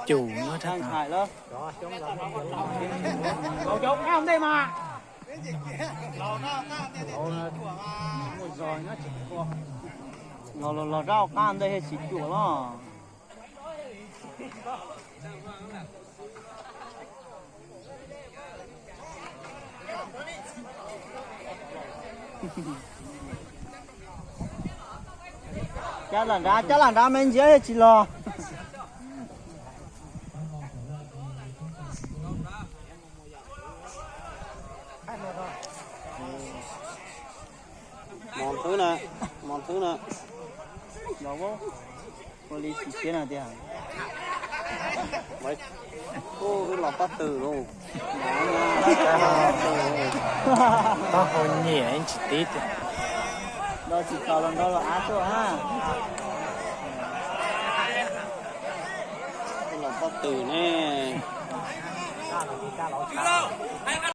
chủ nữa thật Đang xài đó. Cậu chốt không đây mà. Lò rau can đây hay xịt chùa đó. Chả là ra mình dễ chỉ lo. Mòn thứ nè. Đó bố. Cô lý chỉ thế nào thế hả? Mấy. Cô cái lọc bắt từ luôn. có hồn nhỉ anh chỉ tít Đó chỉ cầu lần đó là ác thôi ha. Cái lọc bắt từ nè.